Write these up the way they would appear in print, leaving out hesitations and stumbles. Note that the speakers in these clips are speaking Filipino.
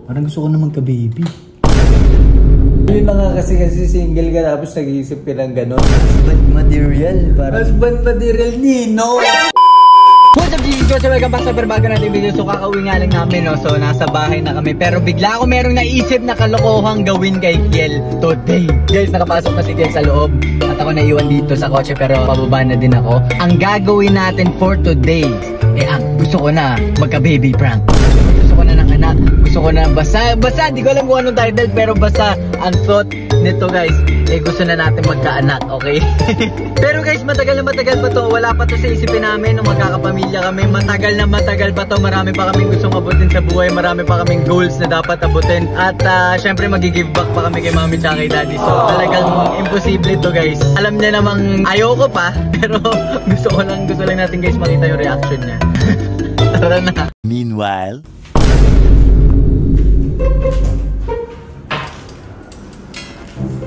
Parang gusto ko na magka-baby. Yun na nga kasi single ka tapos nag-iisip ka ng gano'n. Husband material. Husband material, Nino! What's up, GG? So, welcome back sa bago natin video. So, kakauwi nga lang namin, no? So, nasa bahay na kami. Pero bigla ako merong naisip na kalokohang gawin kay Kiel today. Guys, nakapasok na si Kiel sa loob. At ako naiwan dito sa kotse, pero pababa na din ako. Ang gagawin natin for today, gusto ko na magka-baby prank. Gusto ko na ng anak. Gusto ko na basta, di ko alam kung anong title, pero basta ang thought nito, guys, gusto na natin magkaanak, okay? Pero guys, matagal na matagal pa to. Wala pa to sa isipin namin nung magkakapamilya kami. Matagal na matagal pa to. Marami pa kaming gustong abutin sa buhay. Marami pa kaming goals na dapat abutin. At syempre mag-give back pa kami kay mami at kay daddy. So talagang imposible to, guys. Alam niya namang ayoko pa, pero gusto lang natin, guys, makita yung reaction niya. Tara na. Meanwhile,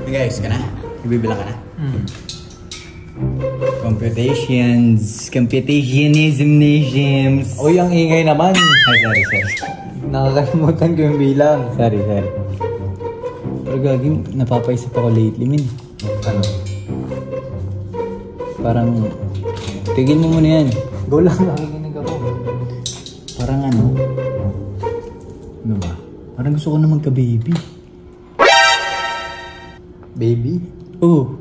hey guys, ka na? Ibibila ka na? Computationisms. Uy, ang ingay naman. Ay, sorry. Nakakalimutan ko yung bilang. Sorry. Pero gagawin, napapaisip ako lately, min. Ano? Parang, tigil mo muna yan. Go lang, nakikinig ako. Parang ano ba? Parang gusto ko na magka-baby. Baby? Oo.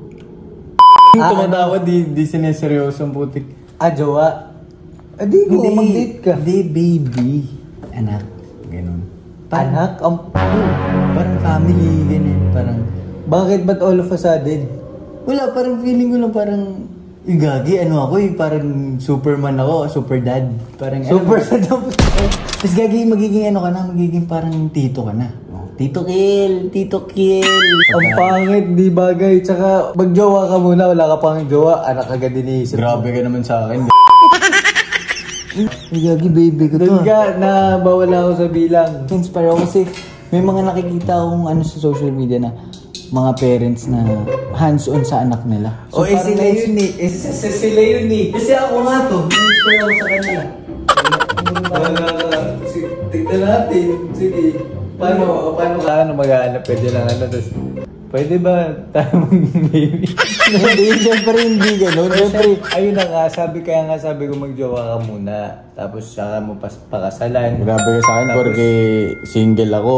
Tumatawa, di sineseryoso ang putik. Jowa? Di ko, mag-date ka. Hindi, baby. Anak. Ganon. Anak? Parang family, ganyan. Parang, Bakit ba't all of a sudden? wala, parang feeling ko lang parang, gagi, ano ako parang Superman ako, super dad. Parang, Super dad? Tapos gagi, magiging ano ka na, magiging parang tito ka na. Tito Kiel. Ang pangit, di bagay. Tsaka, mag-jowa ka muna, wala ka pang jowa, anak agad iniisip. Grabe ka naman sa akin. Gagi, baby ko to. Doon ka, na bawala ako sa bilang. Inspire ako kasi may mga nakikita akong ano sa social media na mga parents na hands-on sa anak nila. So, sila yun eh. Sila yun eh. Kasi ako nga to, na-inspire ako sa kanila. Tignan natin. Sige. Paano ka mag-aanap? Pwede lang ano. Tapos, pwede ba tayo mag-baby? Hindi, syempre hindi ganun. Siyempre, ayun na nga. Kaya nga sabi ko mag-jowa ka muna. Tapos, saka mo pakasalan. Grabe ka sa akin porque single ako.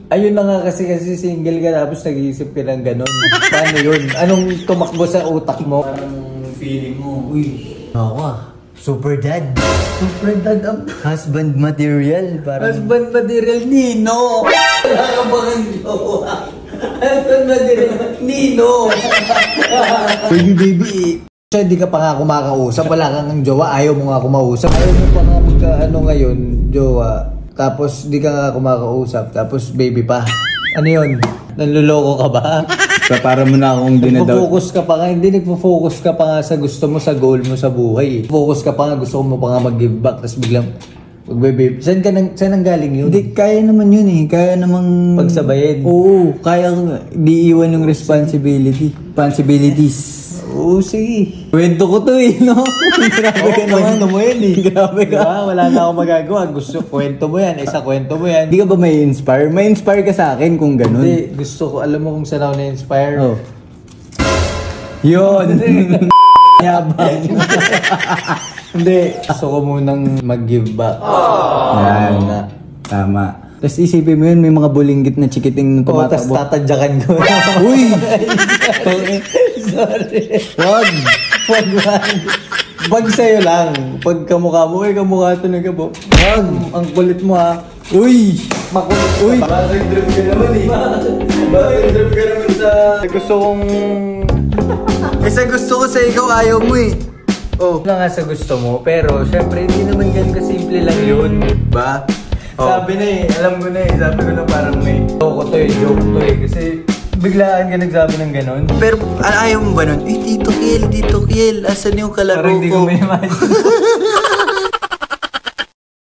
Ayun na nga kasi single ka tapos nag-iisip ka ng gano'n. Paano yun? Anong tumakbo sa utak mo? Parang feeling mo, uy. Ako super dad. Super dad up. Husband material. Parang, Husband material, Nino! Wala ka bang ang jowa? Husband material, Nino! baby. Siya, di ka pa nga kumakausap. Wala kang ang jowa. Ayaw mo nga kumausap. Ayaw mo pa nga magka-ano ngayon, jowa. Tapos di ka nga kumakausap. Tapos baby pa. Ano yun? Nanluloko ka ba? para mo na akong dinadaw. Nagpo-focus ka pa nga. Hindi nagpo-focus ka pa nga sa gusto mo, sa goal mo sa buhay. Focus ka pa nga. Gusto mo pa nga mag-give back. Tapos biglang mag-baby. Saan ang galing yun? Hindi, kaya naman yun eh. Kaya namang pagsabayin. Oo, kaya di iwan yung responsibilities. Oo, sige. Kwento ko to eh, no? Grabe ka naman. Kwento mo yan eh. Grabe ka. Diba? Wala na akong magagawa. Gusto, kwento mo yan. Isa kwento mo yan. Hindi ka ba may inspire? May inspire ka sa akin kung ganun. Hindi, gusto ko. Alam mo kung saan ako na-inspire? Oh. Yun. Yabang. Hindi. Gusto ko munang mag-give back. Yan. Tama. Tapos isipin mo yun, may mga bulinggit na chikiting na tumatakbo. Tapos tatadyakan ko. Uy! Sorry. Wag! Pag sa'yo lang. Pag kamukha mo, kamukha ito na gabo. Wag! Ang kulit mo ha. Uy! Makulit. Uy! Basag drip ka naman eh. Basag drip ka naman sa... Gusto kong... Kasi gusto ko sa ikaw, ayaw mo eh. Oh. Wala nga sa gusto mo, pero syempre hindi naman ganun kasimple lang yun. Ba? Oh. Sabi na eh, alam ko na eh. Sabi ko na parang may joke to eh. Kasi biglaan ka nagsabi ng ganun. Pero ayaw mo ba nun? Tito Kiel, asan yung kalaro ko? Parang hindi ko may imagine.